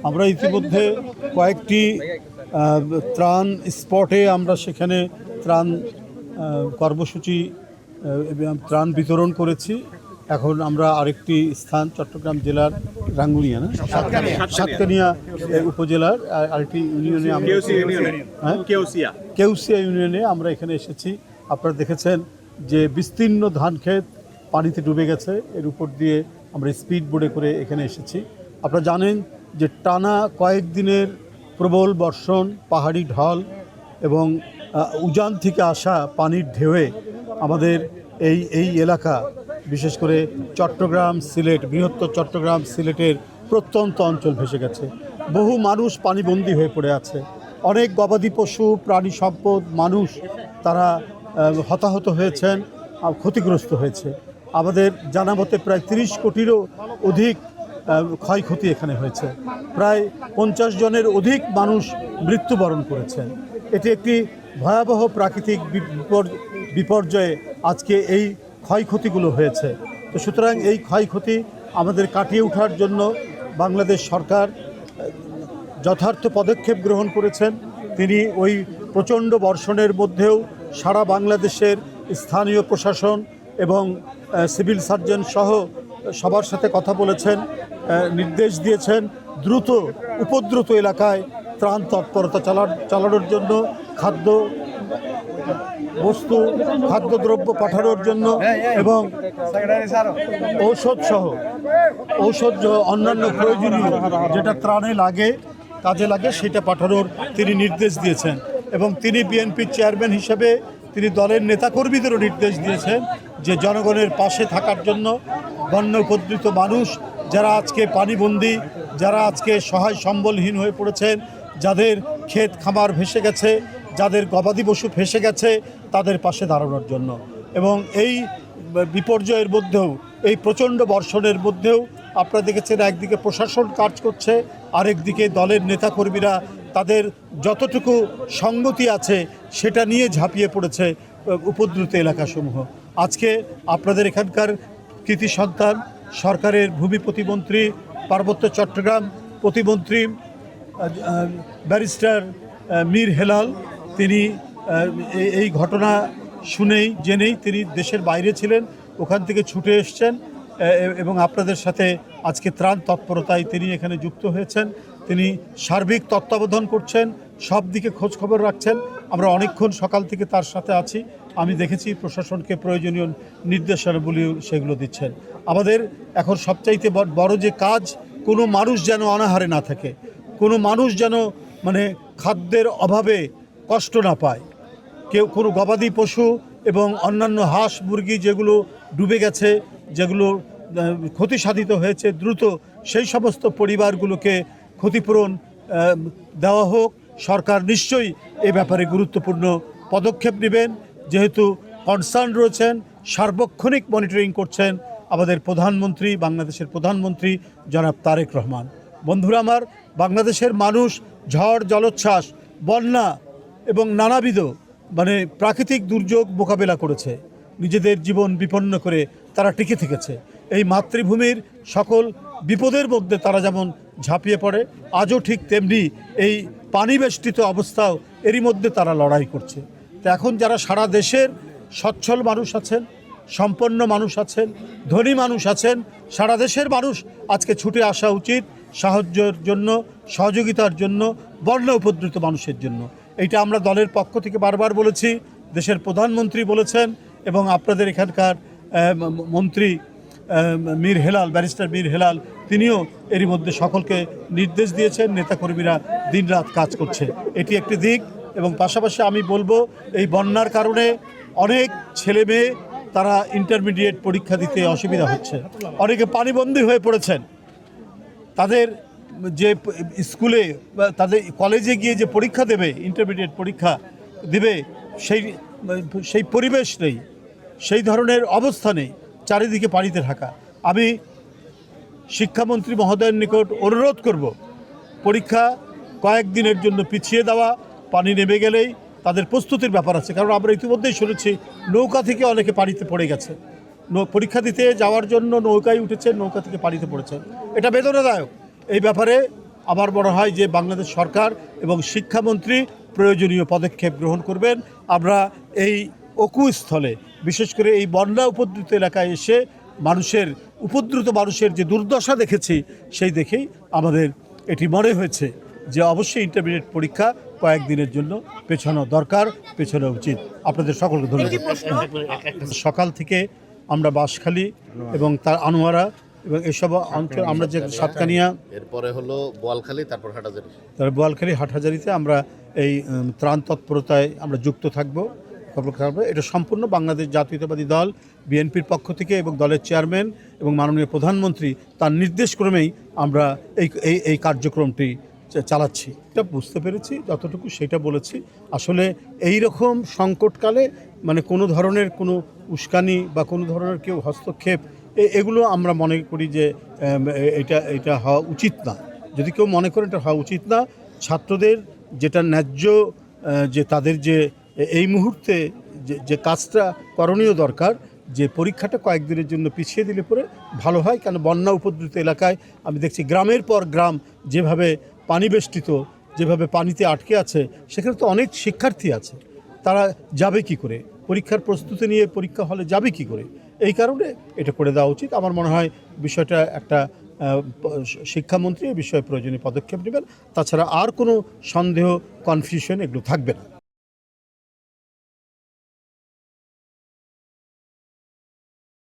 আমরা ইতিমধ্যে কয়েকটি ত্রাণ স্পটে আমরা সেখানে ত্রাণ কর্মসূচি ত্রাণ বিতরণ করেছি। এখন আমরা আরেকটি স্থান চট্টগ্রাম জেলার রাঙ্গুনিয়া না সাতকানিয়া উপজেলার আরেকটি ইউনিয়নে আমরা কেউসিয়া ইউনিয়নে আমরা এখানে এসেছি। আপনারা দেখেছেন যে বিস্তীর্ণ ধান ক্ষেত পানিতে ডুবে গেছে, এর উপর দিয়ে আমরা স্পিড বোটে করে এখানে এসেছি। আপনারা জানেন যে টানা কয়েকদিনের প্রবল বর্ষণ, পাহাড়ি ঢল এবং উজান থেকে আসা পানির ঢেউয়ে আমাদের এই এলাকা, বিশেষ করে চট্টগ্রাম সিলেট, বৃহত্তর চট্টগ্রাম সিলেটের প্রত্যন্ত অঞ্চল ভেসে গেছে। বহু মানুষ পানিবন্দী হয়ে পড়ে আছে। অনেক গবাদি পশু, প্রাণী সম্পদ, মানুষ তারা হতাহত হয়েছেন, ক্ষতিগ্রস্ত হয়েছে। আমাদের জানা মতে প্রায় 30 কোটিরও অধিক ক্ষয়ক্ষতি এখানে হয়েছে। প্রায় 50 জনের অধিক মানুষ মৃত্যুবরণ করেছেন। এটি একটি ভয়াবহ প্রাকৃতিক বিপর্যয়ে আজকে এই ক্ষয়ক্ষতিগুলো হয়েছে। তো সুতরাং এই ক্ষয়ক্ষতি আমাদের কাটিয়ে ওঠার জন্য বাংলাদেশ সরকার যথার্থ পদক্ষেপ গ্রহণ করেছেন। তিনি ওই প্রচণ্ড বর্ষণের মধ্যেও সারা বাংলাদেশের স্থানীয় প্রশাসন এবং সিভিল সার্জন সহ সবার সাথে কথা বলেছেন, নির্দেশ দিয়েছেন দ্রুত উপদ্রুত এলাকায় ত্রাণ তৎপরতা চালানোর জন্য, খাদ্যদ্রব্য পাঠানোর জন্য এবং ঔষধ সহ অন্যান্য প্রয়োজনীয় যেটা ত্রাণে কাজে লাগে সেটা পাঠানোর তিনি নির্দেশ দিয়েছেন। এবং তিনি বিএনপির চেয়ারম্যান হিসেবে তিনি দলের নেতাকর্মীদেরও নির্দেশ দিয়েছেন যে জনগণের পাশে থাকার জন্য, বন্যা উপদ্রুত মানুষ যারা আজকে পানিবন্দী, যারা আজকে সহায় সম্বলহীন হয়ে পড়েছেন, যাদের ক্ষেত খামার ভেসে গেছে, যাদের গবাদি পশু ফেসে গেছে, তাদের পাশে দাঁড়ানোর জন্য। এবং এই বিপর্যয়ের মধ্যেও, এই প্রচণ্ড বর্ষণের মধ্যেও আপনারা দেখেছেন একদিকে প্রশাসন কাজ করছে, আরেকদিকে দলের নেতাকর্মীরা তাদের যতটুকু সঙ্গতি আছে সেটা নিয়ে ঝাঁপিয়ে পড়েছে উপদ্রুত এলাকাসমূহ। আজকে আপনাদের এখানকার কৃতি সন্তান, সরকারের ভূমি প্রতিমন্ত্রী, পার্বত্য চট্টগ্রাম প্রতিমন্ত্রী ব্যারিস্টার মীর হেলাল, তিনি এই ঘটনা জেনেই তিনি দেশের বাইরে ছিলেন, ওখান থেকে ছুটে এসছেন এবং আপনাদের সাথে আজকে ত্রাণ তৎপরতায় তিনি এখানে যুক্ত হয়েছেন। তিনি সার্বিক তত্ত্বাবধান করছেন, সব দিকে খোঁজ খবর রাখছেন। আমরা অনেকক্ষণ সকাল থেকে তার সাথে আছি। আমি দেখেছি প্রশাসনকে প্রয়োজনীয় নির্দেশনাবলী সেগুলো দিচ্ছেন। আমাদের এখন সবচাইতে বড় যে কাজ, কোনো মানুষ যেন অনাহারে না থাকে, কোনো মানুষ যেন খাদ্যের অভাবে কষ্ট না পায়। কোনো গবাদি পশু এবং অন্যান্য হাঁস মুরগি যেগুলো ডুবে গেছে, যেগুলো ক্ষতিসাধিত হয়েছে, দ্রুত সেই সমস্ত পরিবারগুলোকে ক্ষতিপূরণ দেওয়া হোক। সরকার নিশ্চয়ই এ ব্যাপারে গুরুত্বপূর্ণ পদক্ষেপ নেবেন, যেহেতু কনসার্ন রয়েছেন, সার্বক্ষণিক মনিটরিং করছেন আমাদের প্রধানমন্ত্রী, বাংলাদেশের প্রধানমন্ত্রী জনাব তারেক রহমান। বন্ধুরা আমার, বাংলাদেশের মানুষ ঝড়, জলোচ্ছ্বাস, বন্যা এবং নানাবিধ প্রাকৃতিক দুর্যোগ মোকাবেলা করেছে, নিজেদের জীবন বিপন্ন করে তারা টিকে থেকেছে। এই মাতৃভূমির সকল বিপদের মধ্যে তারা যেমন ঝাঁপিয়ে পড়ে, আজও ঠিক তেমনি এই পানিবেষ্টিত অবস্থাও এরই মধ্যে তারা লড়াই করছে। তো এখন যারা সারা দেশের সচ্ছল মানুষ আছেন, সম্পন্ন মানুষ আছেন, ধনী মানুষ আছেন, সারা দেশের মানুষ আজকে ছুটে আসা উচিত সাহায্যের জন্য, সহযোগিতার জন্য, বন্যা উপদ্রুত মানুষের জন্য। এইটা আমরা দলের পক্ষ থেকে বারবার বলেছি, দেশের প্রধানমন্ত্রী বলেছেন এবং আপনাদের এখানকার মন্ত্রী ব্যারিস্টার মীর হেলাল, তিনিও এরই মধ্যে সকলকে নির্দেশ দিয়েছেন। নেতাকর্মীরা দিনরাত কাজ করছে, এটি একটি দিক। এবং পাশাপাশি আমি বলবো, এই বন্যার কারণে অনেক ছেলে মেয়ে তারা ইন্টারমিডিয়েট পরীক্ষা দিতে অসুবিধা হচ্ছে, অনেকে পানিবন্দী হয়ে পড়েছেন। তাদের যে স্কুলে বা তাদের কলেজে গিয়ে যে পরীক্ষা দেবে, ইন্টারমিডিয়েট পরীক্ষা দেবে, সেই পরিবেশ নেই, সেই ধরনের অবস্থা নেই, চারিদিকে পানিতে ঢাকা। আমি শিক্ষামন্ত্রী মহোদয়ের নিকট অনুরোধ করব, পরীক্ষা কয়েকদিনের জন্য পিছিয়ে দেওয়া, পানি নেমে গেলেই তাদের প্রস্তুতির ব্যাপার আছে। কারণ আমরা ইতিমধ্যেই শুনেছি নৌকা থেকে অনেকে পানিতে পড়ে গেছে, পরীক্ষা দিতে যাওয়ার জন্য নৌকায় উঠেছে, নৌকা থেকে পানিতে পড়েছে। এটা বেদনাদায়ক। এই ব্যাপারে আমার মনে হয় যে বাংলাদেশ সরকার এবং শিক্ষামন্ত্রী প্রয়োজনীয় পদক্ষেপ গ্রহণ করবেন। আমরা এই অকুস্থলে বিশেষ করে এই বন্যা উপদ্রুত এলাকায় এসে উপদ্রুত মানুষের যে দুর্দশা দেখেছি, সেই দেখেই আমাদের এটি মনে হয়েছে যে অবশ্যই ইন্টারমিডিয়েট পরীক্ষা কয়েকদিনের জন্য পেছানো দরকার, পেছানো উচিত। আপনাদের সকলকে ধন্যবাদ। সকাল থেকে আমরা বাঁশখালী এবং তার আনোয়ারা এবং এসব অঞ্চল, আমরা যে সাতকানিয়া, এরপরে হলো বোয়ালখালী, তারপর হাটহাজারী, বোয়ালখালী হাটহাজারীতে আমরা এই ত্রাণ তৎপরতায় আমরা যুক্ত থাকব। এটা সম্পূর্ণ বাংলাদেশ জাতীয়তাবাদী দল বিএনপির পক্ষ থেকে এবং দলের চেয়ারম্যান এবং মাননীয় প্রধানমন্ত্রী তার নির্দেশক্রমেই আমরা এই কার্যক্রমটি চালাচ্ছি। এটা বুঝতে পেরেছি যতটুকু সেটা বলেছি। আসলে এই রকম সংকটকালে মানে কোনো ধরনের কোনো উস্কানি বা কোনো ধরনের কেউ হস্তক্ষেপ এগুলো আমরা মনে করি যে এটা হওয়া উচিত না। যদি কেউ মনে করেন এটা হওয়া উচিত না, ছাত্রদের যেটা ন্যায্য যে তাদের যে এই মুহূর্তে যে কাজটা করণীয় দরকার, যে পরীক্ষাটা কয়েকদিনের জন্য পিছিয়ে দিলে পরে ভালো হয়। কেন বন্যা উপদ্রুত এলাকায় আমি দেখছি গ্রামের পর গ্রাম যেভাবে পানি বেষ্টিত, যেভাবে পানিতে আটকে আছে, সেখানে তো অনেক শিক্ষার্থী আছে, তারা যাবে কি করে, পরীক্ষার প্রস্তুতি নিয়ে পরীক্ষা হলে যাবে কি করে। এই কারণে এটা করে দেওয়া উচিত। আমার মনে হয় বিষয়টা একটা শিক্ষামন্ত্রী এই বিষয়ে প্রয়োজনীয় পদক্ষেপ নেবেন। তাছাড়া আর কোনো সন্দেহ, কনফিউশন এগুলো থাকবে না।